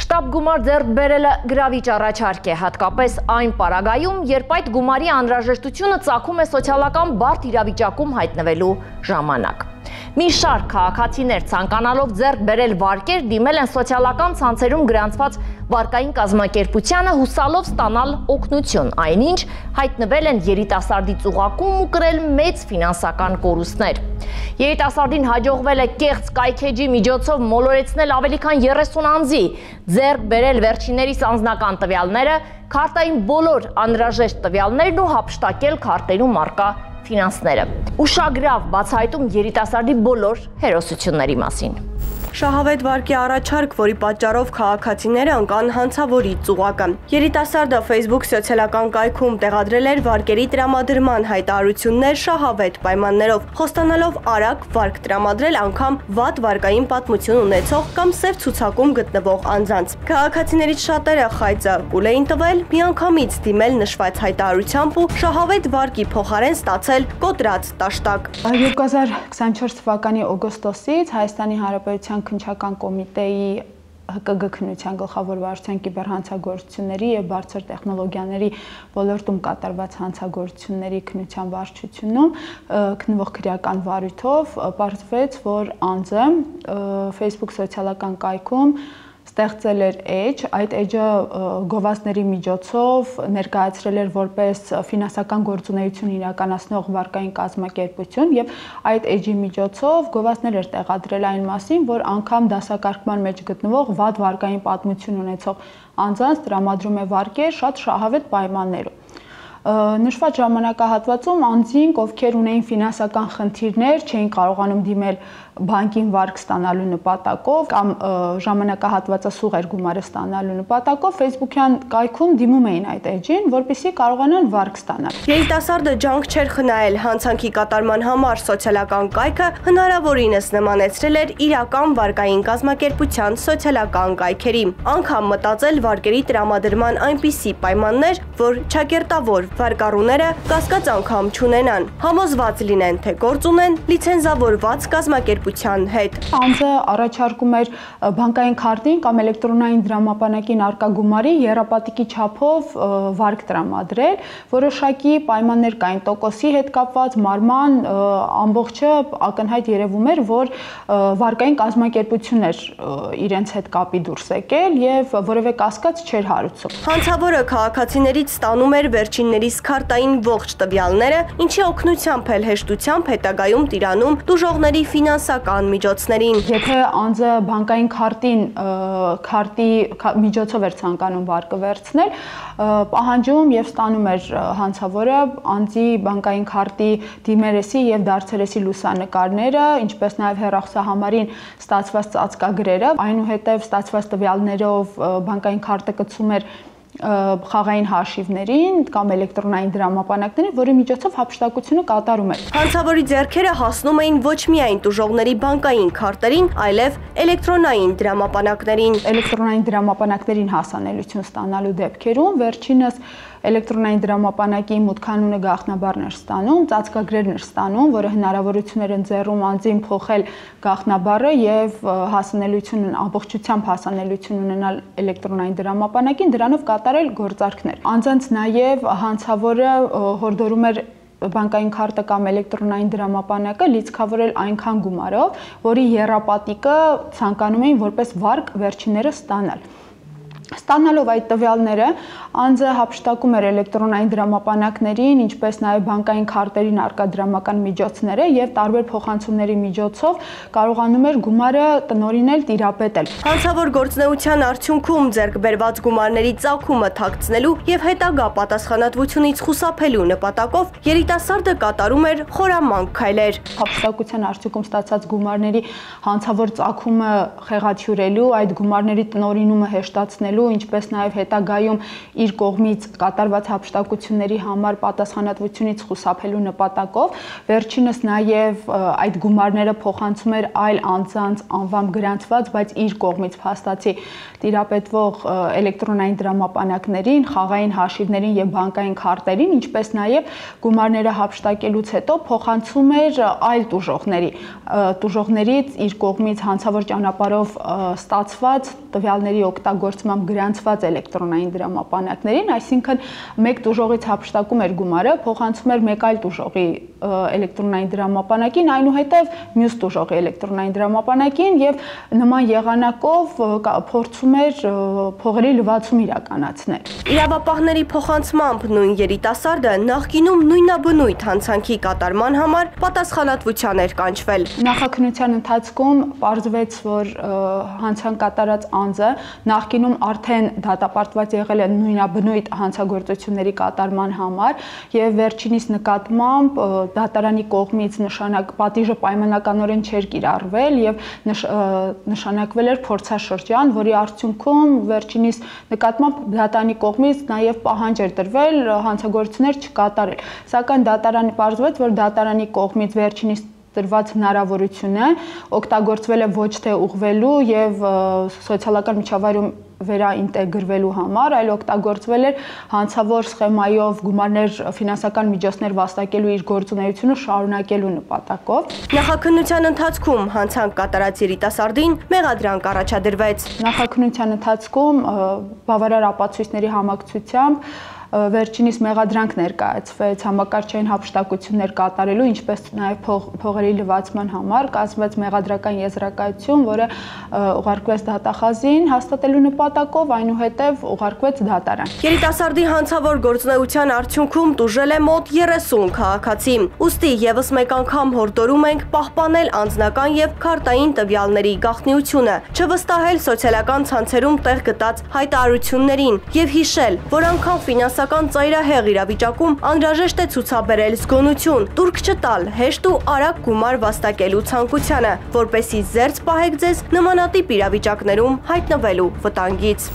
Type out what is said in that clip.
Շտապ գումար ձեռք բերելը գրավիչ առաջարկ է, հատկապես այն պարագայում, երբ այդ գումարի անհրաժեշտությունը ծագում է սոցիալական բարդ իրավիճակում հայտնվելու ժամանակ։ Մի շարք քաղաքացիներ ցանկանալով ձեռք բերել վարկեր դիմել են սոցիալական ցանցերում գրանցված վարկային կազմակերպությանը հուսալով ստանալ օգնություն, այնինչ հայտնվել են երիտասարդի ծուղակում ու կրել մեծ ֆինանսական կորուստներ։ Երիտասարդին հաջողվել է կեղծ կայքեջի միջոցով մոլորեցնել ավելի քան 30 անձի, ձեռք բերել վերջիններիս անձնական տվյալները, քարտային բոլոր անհրաժեշտ տվյալներն ու հափշտակել քարտերում առկա ֆինանսները։ Ուշագրավ բացահայտում երիտասարդի բոլոր հերոսությունների մասին։ Շահավետ վարկի առաջարկ, որի պատճառով քաղաքացիները ընկան հանցավորի ծուղակը։ Երիտասարդը Facebook սոցիալական կայքում տեղադրել էր վարկերի տրամադրման հայտարարություններ շահավետ պայմաններով, խոստանալով արագ վարկ տրամադրել անգամ վատ վարկային պատմություն ունեցող կամ սև ցուցակում գտնվող անձանց։ Քաղաքացիներից շատերը խայծը կուլ էին տվել, միանգամից դիմել նշված հայտարարությամբ ու շահավետ վարկի փոխարեն ստացել կոտրած տաշտակ։ 2024 թվականի օգոստոսից Հայաստանի Հանրապետության Քննչական կոմիտեի ՀԿԳ քննության գլխավոր վարչության կիբերհանցագործությունների եւ բարձր տեխնոլոգիաների ոլորտում կատարված հանցագործությունների քննության վարչությունում քննվող քրեական վարույթով պարզվեց, որ անձը Facebook սոցիալական կայքում ստեղծել էր էջ, այդ էջը գովազդների միջոցով ներկայացրել էր որպես ֆինանսական գործունեություն իրականացնող վարկային կազմակերպություն եւ այդ էջի միջոցով գովազդներ էր տեղադրել այն մասին, որ անգամ դասակարգման մեջ գտնվող վատ վարկային պատմություն ունեցող անձանց տրամադրում է վարկեր շատ շահավետ պայմաններով։ Նշված ժամանակահատվածում անձինք, ովքեր ունեին ֆինանսական խնդիրներ, չէին կարողանում դիմել բանկին վարկ ստանալու նպատակով կամ ժամանակահատվածասուղ էր գումարը ստանալու նպատակով Facebook-յան կայքում դիմում էին այդ էջին, որպեսզի կարողանան վարկ ստանալ։ Երիտասարդը ջանք չէր խնայել հանցանքի կատարման համար սոցիալական կայքը հնարավորինս նմանեցրել էր իրական վարկային կազմակերպության սոցիալական կայքերի։ Անգամ մտածել վարկերի տրամադրման այնպիսի պայմաններ, որ չակերտավոր վարկառուները կասկած անգամ չունենան, համոզված լինեն, թե գործ ունեն լիցենզավորված կազմակերպության հետ։ Անձը առաջարկում էր բանկային քարտին կամ էլեկտրոնային դրամապանակին առկա գումարի եռապատիկի չափով վարկ տրամադրել, որոշակի պայմաններ կային տոկոսի հետ կապված, մարման ամբողջը ակնհայտ երևում էր, որ վարկային կազմակերպություն էր իրենց հետ կապի դուրս եկել եւ որևէ կասկած չէր հարուցում։ Հանցավորը քաղաքացիներից ստանում էր վերջիններիս քարտային ողջ տվյալները, ինչի օգնությամբ էլ հեշտությամբ հետագայում տիրանում տուժողների ֆինանսական միջոցներին։ Եթե անձը բանկային քարտի միջոցով էր ցանկանում վարկը վերցնել, պահանջում եւ ստանում էր հանցավորը անձի բանկային քարտի դիմերեսի եւ դարձերեսի լուսանկարները, ինչպես նաեւ հեռախոսահամարին ստացված ծածկագրերը, այնուհետեւ ստացված տվյալներով բանկային քարտը կցում էր խաղային հաշիվներին կամ էլեկտրոնային դրամապանակներին, որի միջոցով հափշտակությունը կատարում էր։ Հանցավորի ձեռքերը հասնում էին ոչ միայն տուժողների բանկային քարտերին, այլև էլեկտրոնային դրամապանակներին։ Էլեկտրոնային դրամապանակներին հասանելիություն ստանալու դեպքերում վերջինս էլեկտրոնային դրամապանակի մուտքանունը գաղտնաբառն էր ստանում, ծածկագրերն էր ստանում, որը հնարավորություն էր ընձեռում անձին փոխել գաղտնաբառը եւ հասանելիություն ամբողջությամբ հասանելիություն ունենալ էլեկտրոնային դրամապանակին, դրանով կատարել գործարքներ։ Անձանց նաեւ հանցավորը հորդորում էր բանկային քարտը կամ էլեկտրոնային դրամապանակը լիցքավորել այնքան գումարով, որի եռապատիկը ցանկանում էին որպես վարկ վերջինները ստանալ։ Ստանալով այդ տվյալները, անձը հափշտակում էր էլեկտրոնային դրամապանակներին, ինչպես նաև բանկային քարտերին առկա դրամական միջոցները եւ տարբեր փոխանցումների միջոցով կարողանում էր գումարը տնօրինել, տիրապետել։ Հանցավոր գործունեության արդյունքում ձեռք բերված գումարների ծագումը թաքցնելու եւ հետագա պատասխանատվությունից խուսափելու նպատակով երիտասարդը կատարում էր խորամանկ քայլեր։ Հափշտակության արդյունքում ստացած գումարների հանցավոր ծագումը խեղաթյուրելու, այդ գումարների տնօրինումը հեշտացնելու կատարելու, ինչպես նաև հետագայում իր կողմից կատարված հափշտակությունների համար պատասխանատվությունից խուսափելու նպատակով վերջինս նաև այդ գումարները փոխանցում էր այլ անձանց անվամբ գրանցված, բայց իր կողմից փաստացի տիրապետվող էլեկտրոնային դրամապանակներին, խաղային հաշիվներին եւ բանկային քարտերին, ինչպես նաև գումարները հափշտակելուց հետո փոխանցում էր այլ տուժողներից իր կողմից հանցավոր ճանապարհով ստացված տվյալների օգտագործմամբ գրանցված էլեկտրոնային դրամապանակներին, այսինքն մեկ տուժողից հափշտակում էր գումարը, փոխանցում էր մեկ այլ տուժողի էլեկտրոնային դրամապանակին, այնուհետև մյուս տուժողի էլեկտրոնային դրամապանակին եւ նման եղանակով փորձում էր փողերի լվացում իրականացնել։ Իրավապահների փոխանցմամբ նույն երիտասարդը նախկինում նույնաբնույթ հանցանքի կատարման համար պատասխանատվության էր կանչվել։ Նախաքննության ընթացքում պարզվեց, որ հանցանք կատարած անձը նախկինում արդեն դատապարտված եղել է նույնաբնույթ հանցագործությունների կատարման համար եւ վերջինիս նկատմամբ դատարանի կողմից պատիժը պայմանականորեն չէր կիրառվել եւ նշանակվել էր փորձաշրջան, որի արդյունքում վերջինիս նկատմամբ դատարանի կողմից նաեւ պահանջ էր տրվել հանցագործություններ չկատարել։ Սակայն պարզվեց, որ դատարանի կողմից վերջինիս տրված հնարավորությունը օգտագործվել է ոչ թե ուղղվելու եւ սոցիալական միջավայրում վերաինտեգրվելու համար, այլ օգտագործվել էր հանցավոր սխեմայով գումարներ, ֆինանսական միջոցներ վաստակելու իր գործունեությունը շարունակելու նպատակով։ Նախաքննության ընթացքում հանցանք կատարած երիտասարդին մեղադրանք առաջադրվեց։ Նախաքննության ընթացքում բավարար ապացույցների համակցությամբ վերջինիս մեղադրանք ներկայացվեց համակարգչային հափշտակություններ կատարելու, ինչպես նաև փողերի լվացման համար, կազմվեց մեղադրական եզրակացություն, որը ուղարկվեց դատախազին հաստատելու նպատակով, այնուհետև ուղարկվեց դատարան։ Երիտասարդի հանցավոր գործունեության արդյունքում տուժել է մոտ 30 քաղաքացի։ Ուստի եւս մեկ անգամ հորդորում ենք պահպանել անձնական եւ քարտային տվյալների գաղտնիությունը, չվստահել սոցիալական ցանցերում տեղ գտած հայտարարություններին եւ հիշել, որ անգամ ֆինանսական ծայրահեղ իրավիճակում անհրաժեշտ է ցուցաբերել զգոնություն, տուրք չտալ հեշտ ու արագ գումար վաստակելու ցանկությանը, որպեսզի զերծ պահեք ձեզ նմանատիպ իրավիճակներում հայտնվելու վտանգից։